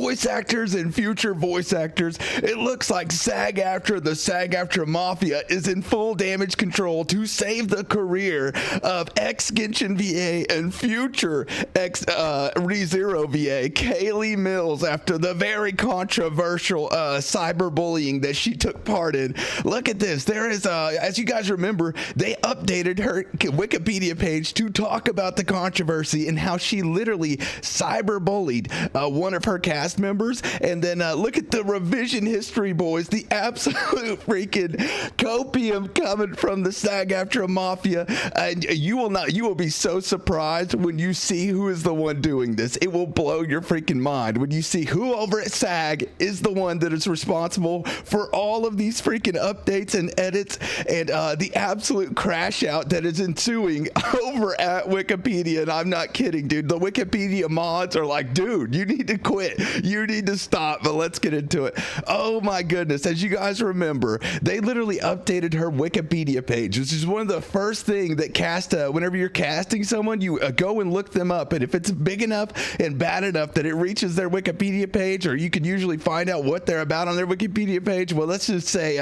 voice actors and future voice actors, it looks like SAG-AFTRA, the SAG-AFTRA Mafia, is in full damage control to save the career of ex-Genshin VA and future ex-ReZero VA, Kayli Mills, after the very controversial cyberbullying that she took part in. Look at this. There is, as you guys remember, they updated her Wikipedia page to talk about the controversy and how she literally cyberbullied one of her cast members. And then look at the revision history, boys. The absolute freaking copium coming from the SAG-AFTRA Mafia. And you will be so surprised when you see who is the one doing this. It will blow your freaking mind when you see who over at SAG is the one that is responsible for all of these freaking updates and edits and the absolute crash out that is ensuing over at Wikipedia. And I'm not kidding, dude. The Wikipedia mods are like, dude, you need to quit. You need to stop. But let's get into it. Oh my goodness. As you guys remember, they literally updated her Wikipedia page, which is one of the first things that whenever you're casting someone, you go and look them up. And if it's big enough and bad enough that it reaches their Wikipedia page, or you can usually find out what they're about on their Wikipedia page, well, let's just say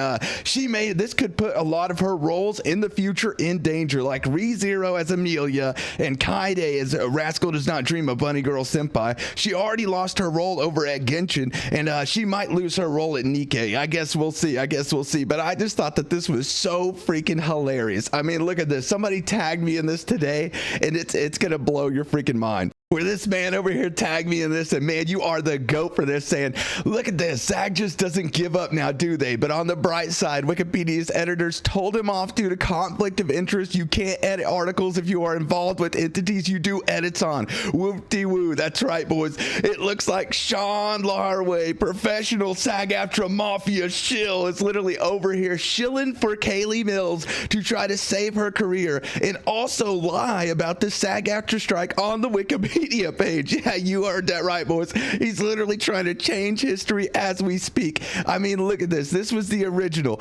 this could put a lot of her roles in the future in danger, like ReZero as Amelia and Kaide as Rascal Does Not Dream of Bunny Girl Senpai. She already lost her role over at Genshin, and she might lose her role at Nikkei. I guess we'll see. But I just thought that this was so freaking hilarious. I mean, look at this. Somebody tagged me in this today, and it's gonna blow your freaking mind. Where this man over here tagged me in this, and man, you are the GOAT for this, saying, look at this, SAG just doesn't give up now, do they? But on the bright side, Wikipedia's editors told him off due to conflict of interest. You can't edit articles if you are involved with entities you do edits on. Whoop-de-woo. That's right, boys. It looks like Sean Larway, professional SAG-AFTRA Mafia shill, is literally over here shilling for Kayli Mills to try to save her career and also lie about the SAG-AFTRA strike on the Wikipedia page. Yeah, you heard that right, boys. He's literally trying to change history as we speak. I mean, look at this. This was the original.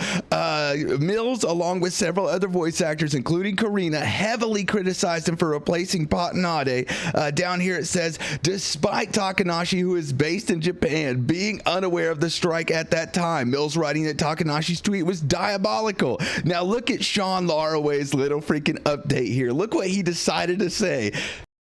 Mills, along with several other voice actors, including Karina, heavily criticized him for replacing Patanade. Down here it says, despite Takanashi, who is based in Japan, being unaware of the strike at that time, Mills writing that Takanashi's tweet was diabolical. Now look at Sean Laraway's little freaking update here. Look what he decided to say.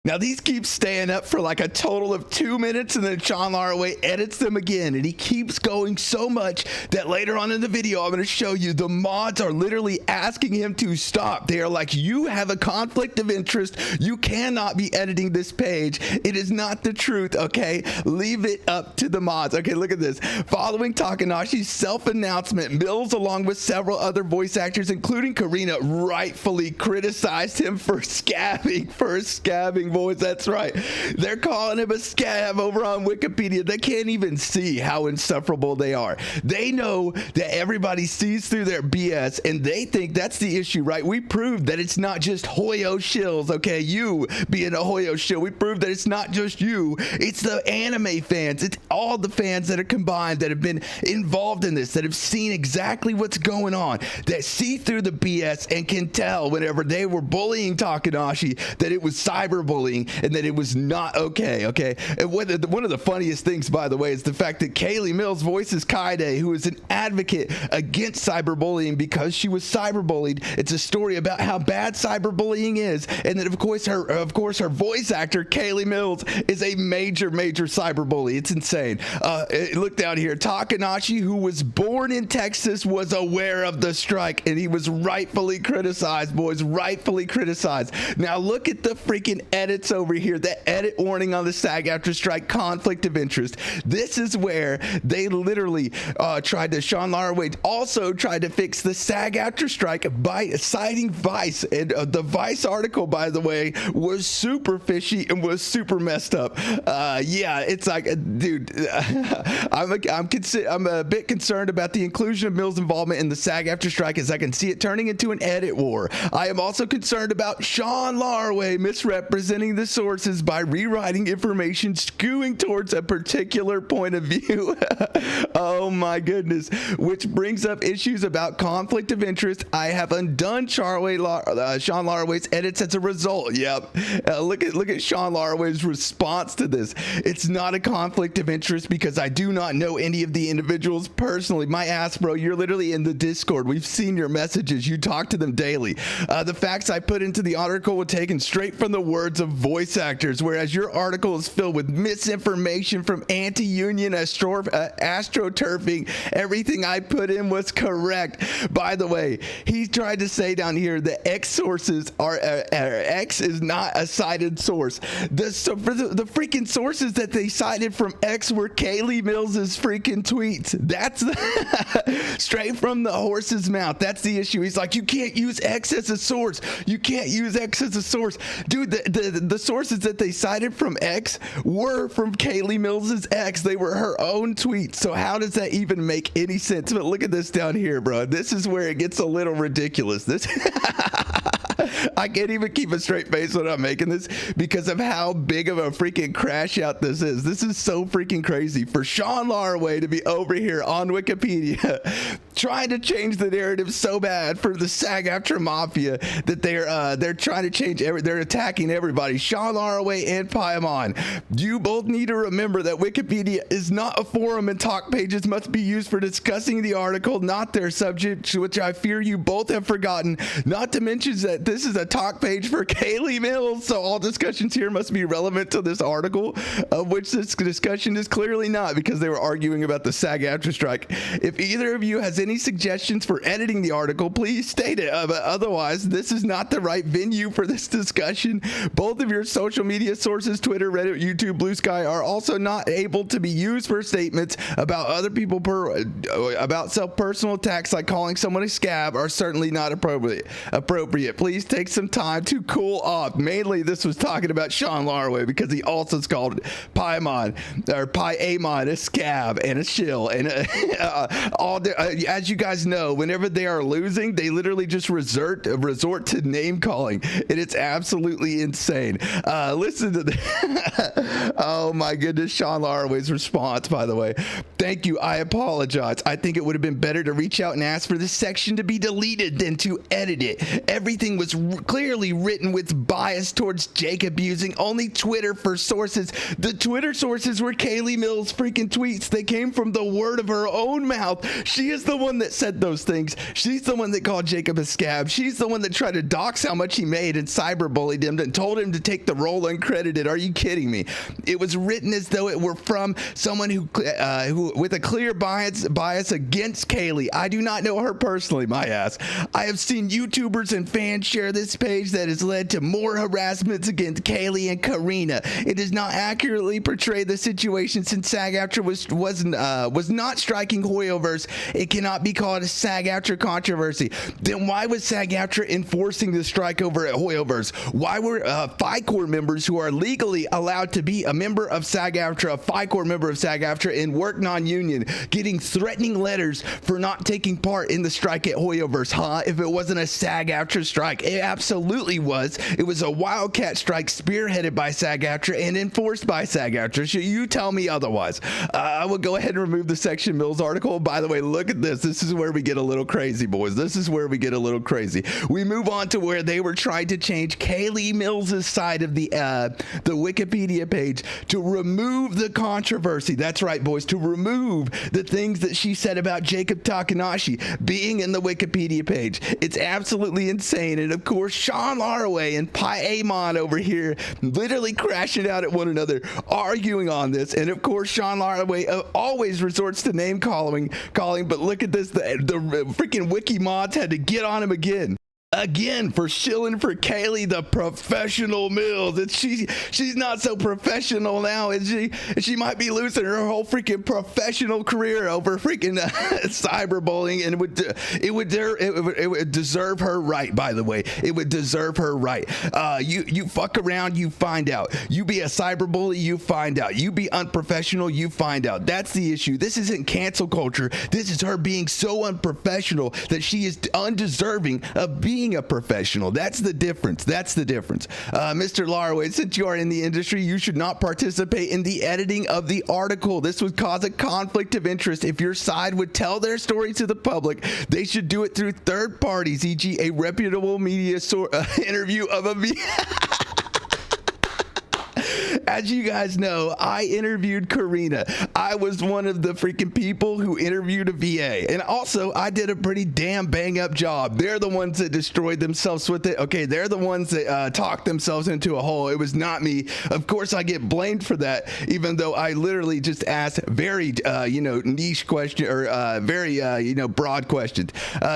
Now, these keep staying up for like a total of 2 minutes, and then Sean Laraway edits them again, and he keeps going so much that later on in the video, I'm going to show you the mods are literally asking him to stop. They are like, you have a conflict of interest. You cannot be editing this page. It is not the truth, okay? Leave it up to the mods. Okay, look at this. Following Takanashi's self-announcement, Mills, along with several other voice actors, including Karina, rightfully criticized him for scabbing, boys. That's right. They're calling him a scab over on Wikipedia. They can't even see how insufferable they are. They know that everybody sees through their BS, and they think that's the issue, right? We proved that it's not just HoYo shills, okay? You being a HoYo shill. We proved that it's not just you. It's the anime fans. It's all the fans that are combined that have been involved in this, that have seen exactly what's going on, that see through the BS and can tell whenever they were bullying Takanashi that it was cyberbullying and that it was not okay. And one of the funniest things, by the way, is the fact that Kayli Mills voices Kaide, who is an advocate against cyberbullying because she was cyberbullied. It's a story about how bad cyberbullying is, and that of course her voice actor Kayli Mills is a major cyberbully. It's insane. Look down here. Takanashi, who was born in Texas, was aware of the strike, and he was rightfully criticized, boys. Rightfully criticized. Now look at the freaking edits over here. The edit warning on the SAG-AFTRA strike, conflict of interest. This is where they literally Sean Laraway also tried to fix the SAG-AFTRA strike by citing Vice. And the Vice article, by the way, was super fishy and was super messed up. Yeah, it's like, dude, I'm a bit concerned about the inclusion of Mills' involvement in the SAG-AFTRA strike, as I can see it turning into an edit war. I am also concerned about Sean Laraway misrepresenting misrepresenting the sources by rewriting information skewing towards a particular point of view. Oh my goodness. Which brings up issues about conflict of interest. I have undone Sean Laraway's edits as a result. Yep. Look at Sean Laraway's response to this. It's not a conflict of interest because I do not know any of the individuals personally. My ass, bro, you're literally in the Discord. We've seen your messages. You talk to them daily. The facts I put into the article were taken straight from the words of voice actors, whereas your article is filled with misinformation from anti-union astroturfing. Everything I put in was correct. By the way, he tried to say down here that X sources are X is not a cited source. The freaking sources that they cited from X were Kayli Mills' freaking tweets. That's straight from the horse's mouth. That's the issue. He's like, you can't use X as a source. You can't use X as a source. Dude, the sources that they cited from X were from Kayli Mills' X. They were her own tweets. So how does that even make any sense? But look at this down here, bro. This is where it gets a little ridiculous. This I can't even keep a straight face when I'm making this because of how big of a freaking crash out this is. This is so freaking crazy for Sean Laraway to be over here on Wikipedia trying to change the narrative so bad for the SAG-AFTRA mafia that they're trying to change they're attacking everybody. Sean Laraway and Paimon, you both need to remember that Wikipedia is not a forum and talk pages must be used for discussing the article, not their subject, which I fear you both have forgotten. Not to mention that this is a talk page for Kayli Mills, so all discussions here must be relevant to this article, of which this discussion is clearly not because they were arguing about the SAG-AFTRA strike. If either of you has any suggestions for editing the article, please state it. But otherwise, this is not the right venue for this discussion. Both of your social media sources, Twitter, Reddit, YouTube, Blue Sky, are also not able to be used for statements about other people about self-personal attacks like calling someone a scab are certainly not appropriate. Please take some time to cool off. Mainly, this was talking about Sean Laraway because he also called Paimon a scab and a shill. And as you guys know, whenever they are losing, they literally just resort to name calling, and it's absolutely insane. Listen to the oh my goodness, Sean Laraway's response. By the way, thank you. I apologize. I think it would have been better to reach out and ask for this section to be deleted than to edit it. Everything was clearly written with bias towards Jacob, using only Twitter for sources. The Twitter sources were Kayli Mills' freaking tweets. They came from the word of her own mouth. She is the one that said those things. She's the one that called Jacob a scab. She's the one that tried to dox how much he made and cyberbullied him and told him to take the role uncredited. Are you kidding me? It was written as though it were from someone who with a clear bias against Kayli. I do not know her personally, my ass. I have seen YouTubers and fans share this page that has led to more harassments against Kayli and Karina. It does not accurately portray the situation since SAG-AFTRA was not striking HoYoverse. It cannot be called a SAG-AFTRA controversy. Then why was SAG-AFTRA enforcing the strike over at HoYoverse? Why were FICOR members who are legally allowed to be a member of SAG-AFTRA, a FICOR member of SAG-AFTRA and work non-union, getting threatening letters for not taking part in the strike at HoYoverse? If it wasn't a SAG-AFTRA strike, it absolutely was. It was a wildcat strike spearheaded by SAG-AFTRA and enforced by SAG-AFTRA. Should you tell me otherwise? I will go ahead and remove the Section Mills article. By the way, look at this. This is where we get a little crazy, boys. This is where we get a little crazy. We move on to where they were trying to change Kayli Mills' side of the Wikipedia page to remove the controversy. That's right, boys, to remove the things that she said about Jacob Takanashi being in the Wikipedia page. It's absolutely insane. And of course, Sean Laraway and Paimon over here literally crashing out at one another, arguing on this. And of course, Sean Laraway always resorts to name calling, but look at this. The freaking wiki mods had to get on him again for shilling for Kayli, the professional Mills. And she's not so professional now, is she? She might be losing her whole freaking professional career over freaking cyberbullying, and it would deserve her right. By the way, it would deserve her right. You fuck around, you find out. You be a cyberbully, you find out. You be unprofessional, you find out. That's the issue. This isn't cancel culture. This is her being so unprofessional that she is undeserving of being being a professional. That's the difference. Mr. Larway, since you are in the industry, you should not participate in the editing of the article. This would cause a conflict of interest. If your side would tell their story to the public, they should do it through third parties, e.g. a reputable media interview of a As you guys know, I interviewed Karina. I was one of the freaking people who interviewed a VA. And also, I did a pretty damn bang up job. They're the ones that destroyed themselves with it. Okay, they're the ones that talked themselves into a hole. It was not me. Of course, I get blamed for that, even though I literally just asked very, niche question or very, broad questions.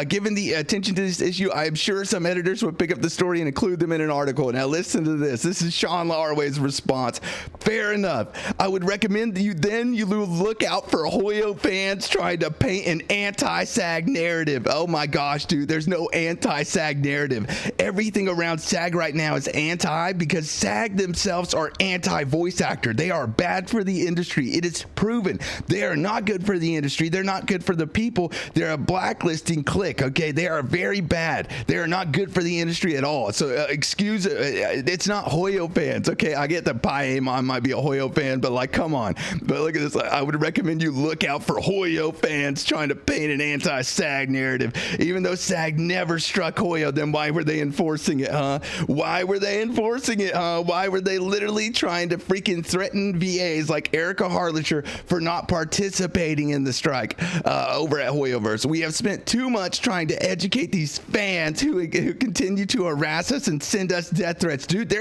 Given the attention to this issue, I am sure some editors would pick up the story and include them in an article. Now, listen to this. This is Sean Larway's response. Fair enough. I would recommend you look out for HoYo fans trying to paint an anti-SAG narrative. Oh my gosh, dude, there's no anti-SAG narrative. Everything around SAG right now is anti because SAG themselves are anti-voice actor. They are bad for the industry. It is proven. They are not good for the industry. They're not good for the people. They're a blacklisting clique, okay? They are very bad. They are not good for the industry at all. So it's not HoYo fans, okay? I get the pie Amon might be a HoYo fan, but like, come on. But look at this. I would recommend you look out for HoYo fans trying to paint an anti-SAG narrative. Even though SAG never struck HoYo, then why were they enforcing it, huh? Why were they enforcing it, huh? Why were they literally trying to freaking threaten VAs like Erica Harlacher for not participating in the strike over at HoYoverse? We have spent too much trying to educate these fans who continue to harass us and send us death threats. Dude,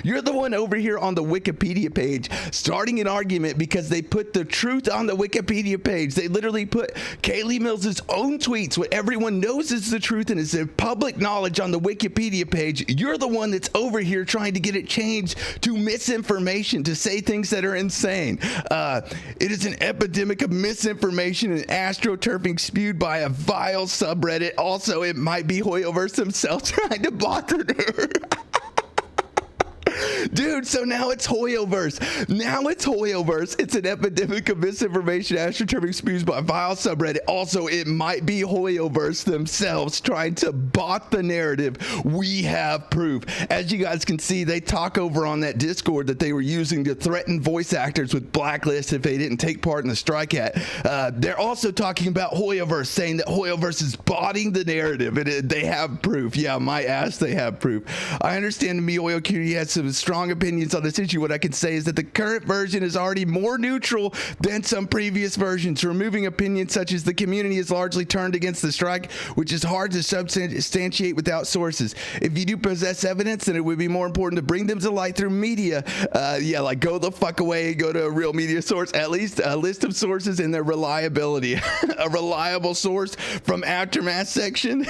you're the one over here on the Wikipedia page starting an argument because they put the truth on the Wikipedia page. They literally put Kayli Mills' own tweets, what everyone knows is the truth and is public knowledge, on the Wikipedia page. You're the one that's over here trying to get it changed to misinformation, to say things that are insane. It is an epidemic of misinformation and astroturfing spewed by a vile subreddit. Also, it might be HoYoverse themselves trying to block the Dude, so now it's HoYoverse. It's an epidemic of misinformation, astroturfing spews by vile subreddit. Also, it might be HoYoverse themselves trying to bot the narrative. We have proof. As you guys can see, they talk over on that Discord that they were using to threaten voice actors with blacklists if they didn't take part in the strike at. They're also talking about HoYoverse, saying that HoYoverse is botting the narrative. They have proof. Yeah, my ass, they have proof. I understand the MiHoYo community has some strong opinions on this issue. What I can say is that the current version is already more neutral than some previous versions, removing opinions such as the community is largely turned against the strike, which is hard to substantiate without sources. If you do possess evidence, then it would be more important to bring them to light through media. Like go the fuck away and go to a real media source, at least a list of sources and their reliability. A reliable source from Aftermath section.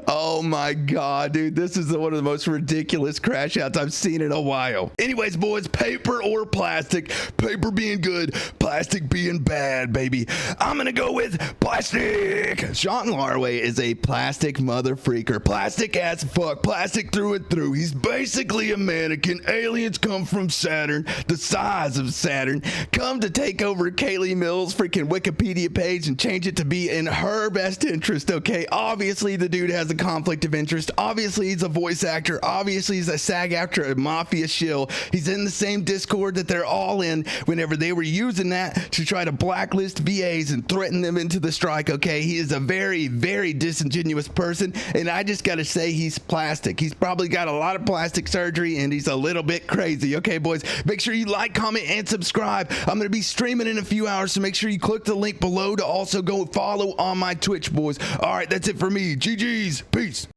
Oh my god, dude, this is one of the most ridiculous crash outs I've seen in a while. Anyways, boys, paper or plastic? Paper being good, plastic being bad, baby. I'm gonna go with plastic. Sean Larway is a plastic mother freaker. Plastic as fuck. Plastic through and through. He's basically a mannequin. Aliens come from Saturn, the size of Saturn, come to take over Kayli Mills' freaking Wikipedia page and change it to be in her best interest, okay? Obviously, the dude has a conflict of interest. Obviously, he's a voice actor. Obviously, he's a SAG-AFTRA mafia shill. He's in the same Discord that they're all in whenever they were using that to try to blacklist VAs and threaten them into the strike, okay? He is a very, very disingenuous person, and I just gotta say he's plastic. He's probably got a lot of plastic surgery, and he's a little bit crazy, okay, boys? Make sure you like, comment, and subscribe. I'm gonna be streaming in a few hours, so make sure you click the link below to also go follow on my Twitch, boys. All right, that's it for me. GG's. Peace.